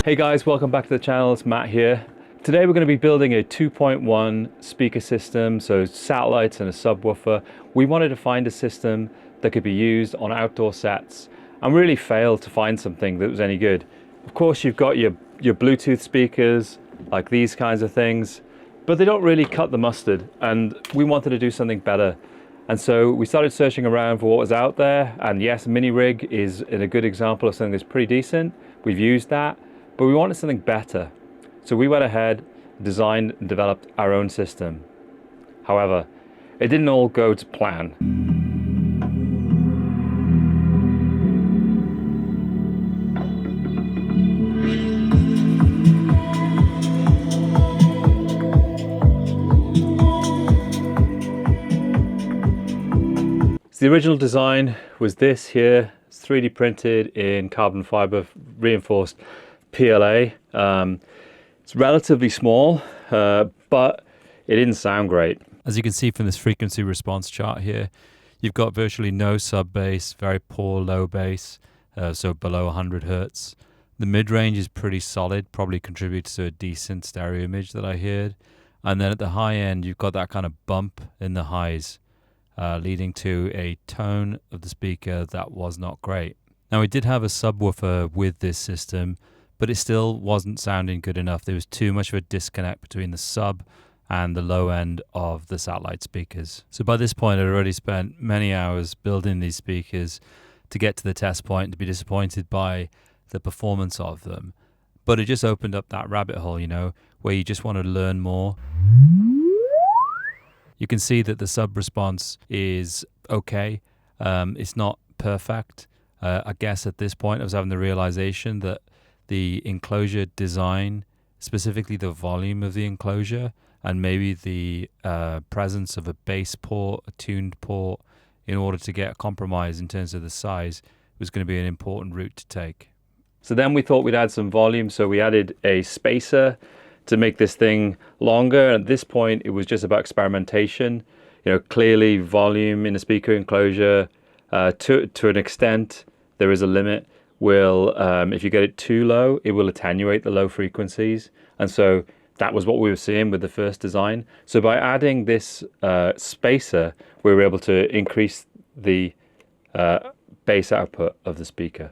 Hey guys, welcome back to the channel. It's Matt here. Today we're going to be building a 2.1 speaker system, so satellites and a subwoofer. We wanted to find a system that could be used on outdoor sets and really failed to find something that was any good. Of course, you've got your Bluetooth speakers, like these kinds of things, but they don't really cut the mustard, and we wanted to do something better. And so we started searching around for what was out there, and yes, mini rig is a good example of something that's pretty decent. We've used that, but we wanted something better. So we went ahead, designed and developed our own system. However, it didn't all go to plan. So the original design was this here. It's 3D printed in carbon fiber reinforced PLA. It's relatively small, but it didn't sound great. As you can see from this frequency response chart here, you've got virtually no sub bass, very poor low bass, so below 100 hertz. The mid-range is pretty solid, probably contributes to a decent stereo image that I heard. And then at the high end, you've got that kind of bump in the highs, leading to a tone of the speaker that was not great. Now, we did have a subwoofer with this system, but it still wasn't sounding good enough. There was too much of a disconnect between the sub and the low end of the satellite speakers. So by this point, I'd already spent many hours building these speakers to get to the test point and to be disappointed by the performance of them. But it just opened up that rabbit hole, you know, where you just want to learn more. You can see that the sub response is okay. It's not perfect. I guess at this point I was having the realization that the enclosure design, specifically the volume of the enclosure, and maybe the presence of a bass port, a tuned port, in order to get a compromise in terms of the size, was going to be an important route to take. So then we thought we'd add some volume, so we added a spacer to make this thing longer. At this point, it was just about experimentation. You know, clearly volume in a speaker enclosure, to an extent, there is a limit. If you get it too low, it will attenuate the low frequencies. And so that was what we were seeing with the first design. So by adding this spacer, we were able to increase the bass output of the speaker.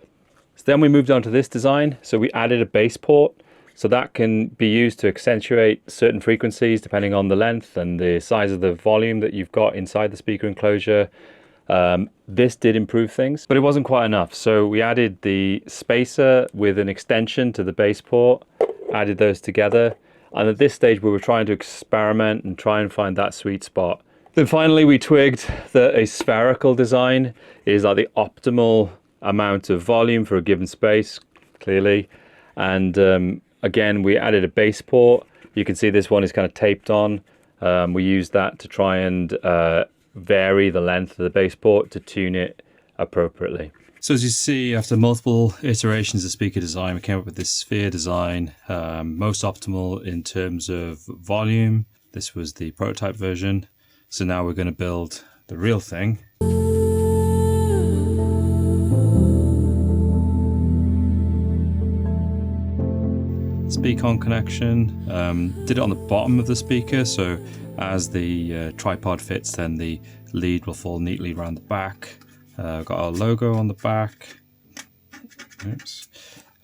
So then we moved on to this design. So we added a bass port. So that can be used to accentuate certain frequencies depending on the length and the size of the volume that you've got inside the speaker enclosure. This did improve things, but it wasn't quite enough. So we added the spacer with an extension to the bass port, added those together. And at this stage, we were trying to experiment and try and find that sweet spot. Then finally, we twigged that a spherical design is like the optimal amount of volume for a given space, clearly. And again, we added a bass port. You can see this one is kind of taped on. We used that to try and vary the length of the bass port to tune it appropriately. So as you see, after multiple iterations of speaker design, we came up with this sphere design, most optimal in terms of volume. This was the prototype version. So now we're going to build the real thing. Speak-on connection, did it on the bottom of the speaker, so as the tripod fits, then the lead will fall neatly around the back. Got our logo on the back. Oops.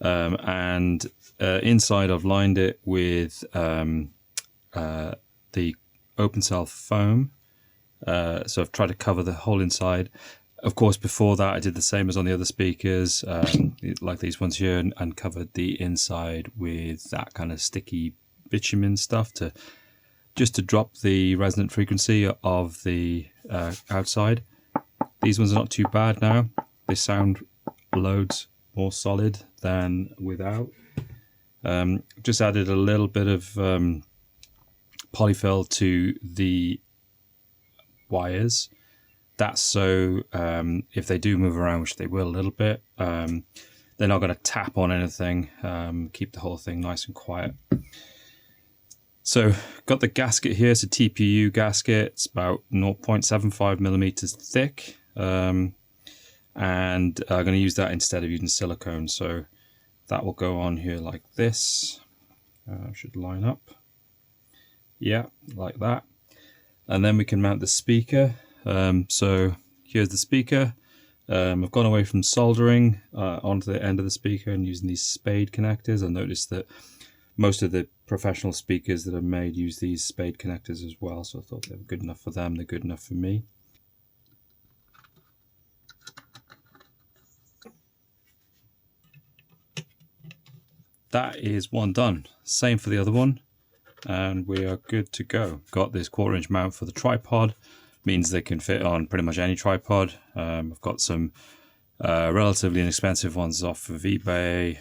And inside I've lined it with the open cell foam. So I've tried to cover the whole inside. Of course, before that, I did the same as on the other speakers, like these ones here, and covered the inside with that kind of sticky bitumen stuff to drop the resonant frequency of the outside. These ones are not too bad now. They sound loads more solid than without. Just added a little bit of polyfill to the wires. That's so if they do move around, which they will a little bit, they're not going to tap on anything, keep the whole thing nice and quiet. So got the gasket here, it's a TPU gasket, it's about 0.75 millimeters thick, and I'm going to use that instead of using silicone. So That will go on here like this. Should line up. Yeah, like that. And then we can mount the speaker. So here's the speaker. I've gone away from soldering onto the end of the speaker and using these spade connectors. I noticed that most of the professional speakers that are made use these spade connectors as well. So I thought they were good enough for them. They're good enough for me. That is one done. Same for the other one. And we are good to go. Got this 1/4" mount for the tripod. Means they can fit on pretty much any tripod. I've got some relatively inexpensive ones off of eBay,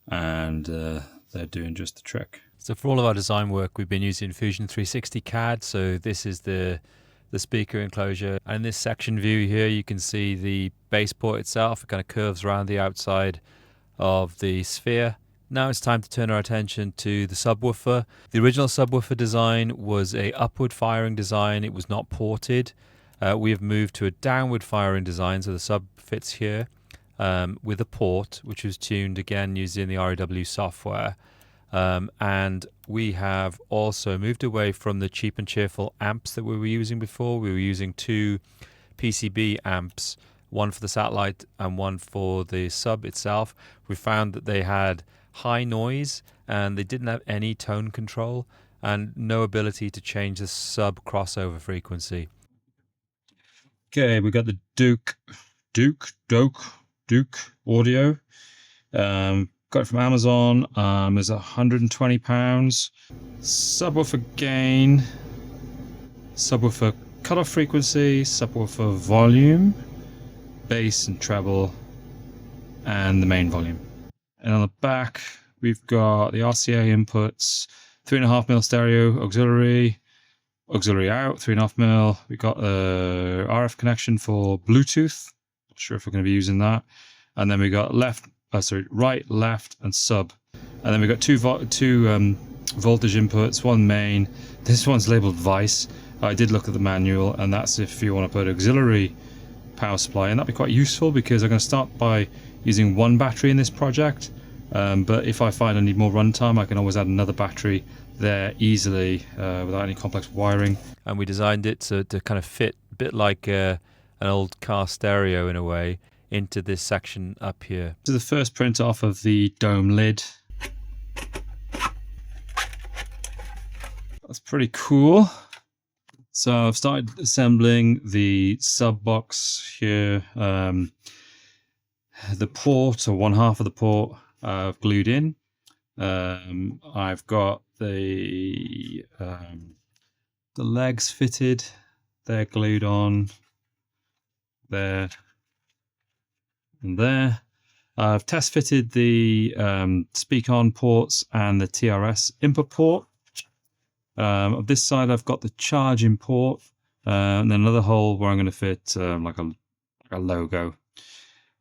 and they're doing just the trick. So for all of our design work, we've been using Fusion 360 CAD. So this is the speaker enclosure. And in this section view here, you can see the base port itself. It kind of curves around the outside of the sphere. Now it's time to turn our attention to the subwoofer. The original subwoofer design was a upward firing design. It was not ported. We have moved to a downward firing design, so the sub fits here with a port, which was tuned again using the REW software. And we have also moved away from the cheap and cheerful amps that we were using before. We were using 2 PCB amps, one for the satellite and one for the sub itself. We found that they had high noise and they didn't have any tone control and no ability to change the sub crossover frequency. Okay, we got the Duke audio. Got it from Amazon. It's £120. Subwoofer gain, subwoofer cutoff frequency, subwoofer volume, bass and treble, and the main volume. And on the back, we've got the RCA inputs, 3.5mm stereo auxiliary out, 3.5mm. We've got the RF connection for Bluetooth. Not sure if we're going to be using that. And then we got right, left, and sub. And then we've got two voltage inputs, one main. This one's labeled Vice. I did look at the manual, and that's if you want to put auxiliary power supply, and that'd be quite useful because I'm going to start by using one battery in this project, but if I find I need more runtime, I can always add another battery there easily without any complex wiring. And we designed it to kind of fit a bit like an old car stereo in a way into this section up here. So the first print off of the dome lid. That's pretty cool. So I've started assembling the sub box here. The port, or one half of the port, I've glued in. I've got the legs fitted. They're glued on there and there. I've test fitted the speak-on ports and the TRS input port. On this side, I've got the charging port, and then another hole where I'm going to fit like a logo.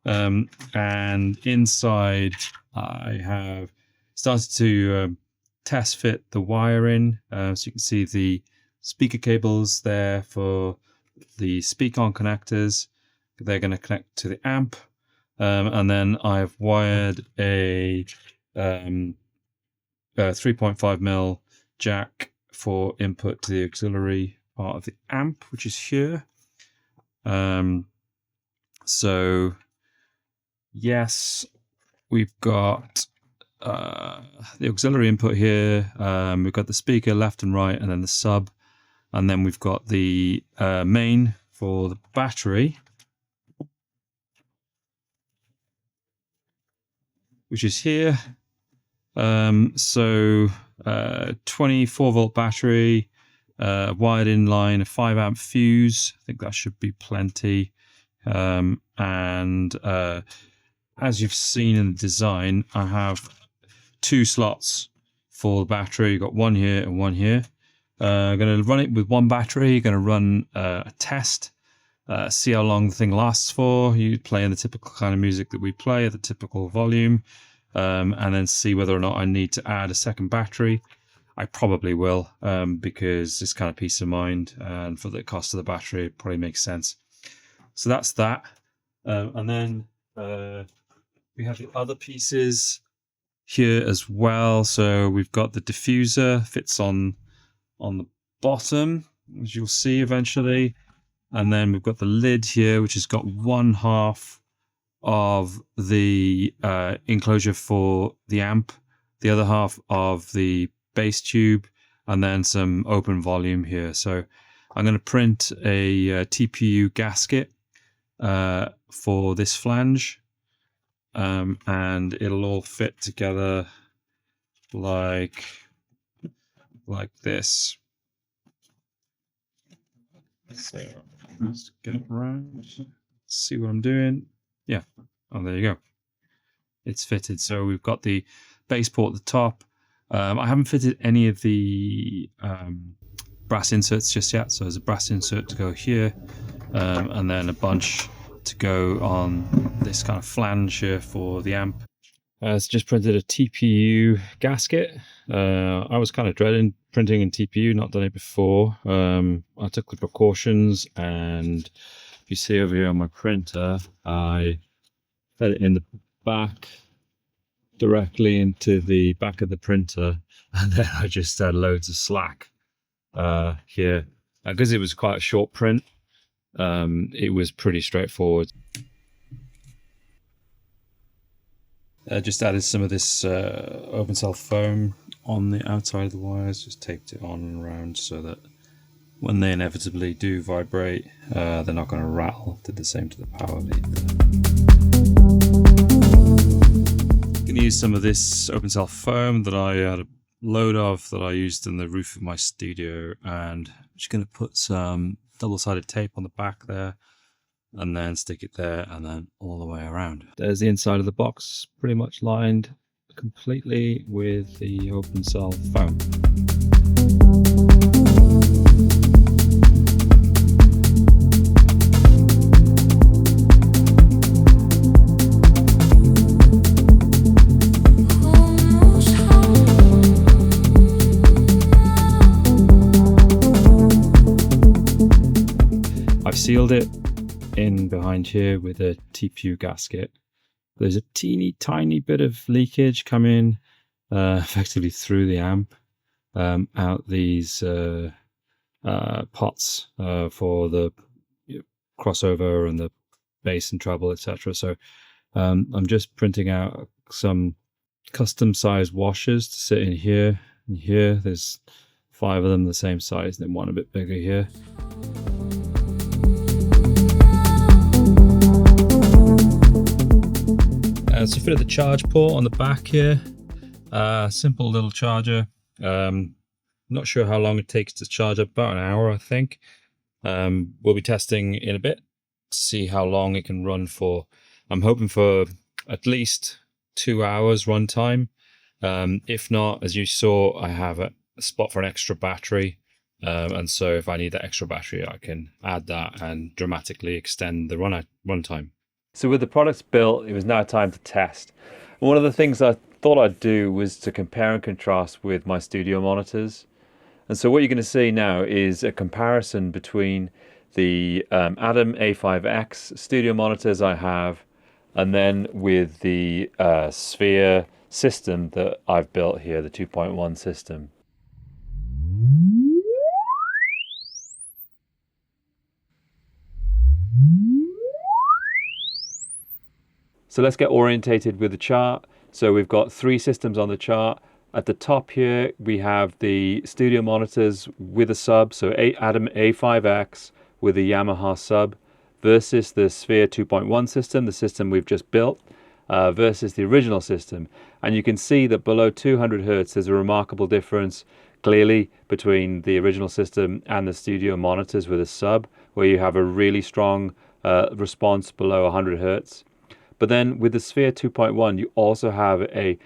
And inside, I have started to test fit the wiring. So you can see the speaker cables there for the speak-on connectors. They're going to connect to the amp. And then I've wired a 3.5mm jack for input to the auxiliary part of the amp, which is here. So yes, we've got the auxiliary input here. We've got the speaker left and right, and then the sub, and then we've got the main for the battery, which is here. So 24-volt battery, wired in line, a 5-amp fuse. I think that should be plenty. And as you've seen in the design, I have 2 slots for the battery. You've got one here and one here. I'm going to run it with one battery. You're going to run a test, see how long the thing lasts for. You play in the typical kind of music that we play at the typical volume, and then see whether or not I need to add a second battery. I probably will, because it's kind of peace of mind, and for the cost of the battery, it probably makes sense. So that's that. And then we we have the other pieces here as well. So we've got the diffuser, fits on the bottom, as you'll see eventually. And then we've got the lid here, which has got one half of the enclosure for the amp, the other half of the bass tube, and then some open volume here. So I'm going to print a TPU gasket for this flange, and it'll all fit together like this. So let's get it around, see what I'm doing. Yeah, oh, there you go. It's fitted. So we've got the bass port at the top. I haven't fitted any of the brass inserts just yet. So there's a brass insert to go here, and then a bunch to go on this kind of flange here for the amp. It's just printed a TPU gasket. I was kind of dreading printing in TPU, not done it before. I took the precautions, and if you see over here on my printer, I fed it in the back, directly into the back of the printer, and then I just had loads of slack here. Because it was quite a short print, it was pretty straightforward. Just added some of this open cell foam on the outside of the wires, just taped it on and around so that when they inevitably do vibrate, they're not going to rattle. Did the same to the power lead there. I'm going to use some of this open cell foam that I had a load of that I used in the roof of my studio, and I'm just going to put some double-sided tape on the back there, and then stick it there, and then all the way around. There's the inside of the box, pretty much lined completely with the open cell foam. I've sealed it in behind here with a TPU gasket. There's a teeny tiny bit of leakage coming effectively through the amp out these pots for the crossover and the bass and treble, etc. So I'm just printing out some custom size washers to sit in here and here. There's 5 of them the same size, and then one a bit bigger here. So fitted the charge port on the back here. Simple little charger. Not sure how long it takes to charge up, about an hour I think. We'll be testing in a bit to see how long it can run for. I'm hoping for at least 2 hours runtime. If not, as you saw, I have a spot for an extra battery. And so if I need that extra battery, I can add that and dramatically extend the runtime. So with the products built, it was now time to test. One of the things I thought I'd do was to compare and contrast with my studio monitors. And so what you're going to see now is a comparison between the Adam A5X studio monitors I have, and then with the Sphere system that I've built here, the 2.1 system. So let's get orientated with the chart. So we've got 3 systems on the chart. At the top here, we have the studio monitors with a sub, so Adam A5X with a Yamaha sub, versus the Sphere 2.1 system, the system we've just built, versus the original system. And you can see that below 200 Hertz, there's a remarkable difference clearly between the original system and the studio monitors with a sub, where you have a really strong response below 100 Hertz. But then with the Sphere 2.1, you also have a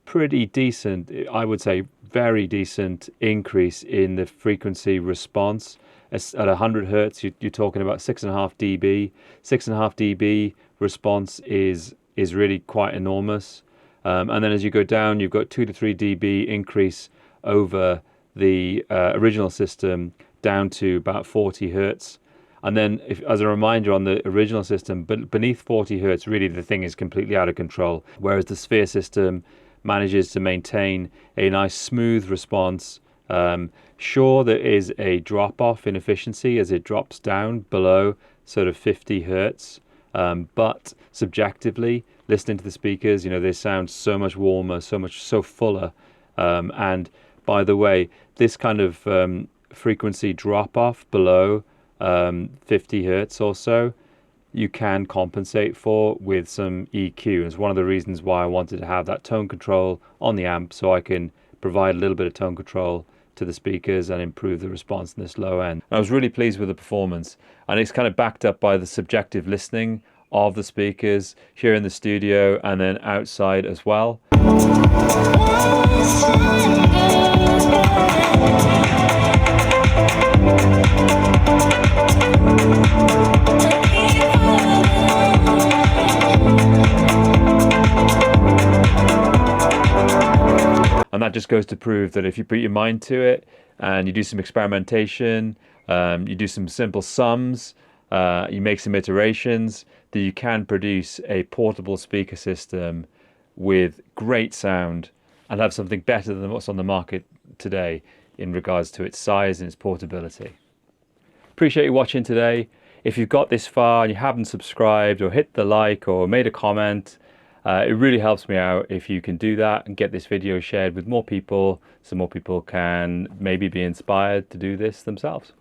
pretty decent, I would say very decent increase in the frequency response. At 100 Hertz, you're talking about 6.5 dB. 6.5 dB response is really quite enormous. And then as you go down, you've got 2 to 3 dB increase over the original system down to about 40 Hertz. And then, as a reminder, on the original system, but beneath 40 hertz, really the thing is completely out of control. Whereas the Sphere system manages to maintain a nice smooth response. Sure, there is a drop-off in efficiency as it drops down below sort of 50 hertz, but subjectively, listening to the speakers, they sound so much warmer, so fuller. And by the way, this kind of frequency drop-off below 50 hertz or so, you can compensate for with some EQ. It's one of the reasons why I wanted to have that tone control on the amp, so I can provide a little bit of tone control to the speakers and improve the response in this low end. I was really pleased with the performance, and it's kind of backed up by the subjective listening of the speakers here in the studio and then outside as well. And that just goes to prove that if you put your mind to it and you do some experimentation, you do some simple sums, you make some iterations, that you can produce a portable speaker system with great sound and have something better than what's on the market today in regards to its size and its portability. Appreciate you watching today. If you've got this far and you haven't subscribed or hit the like or made a comment, it really helps me out if you can do that and get this video shared with more people so more people can maybe be inspired to do this themselves.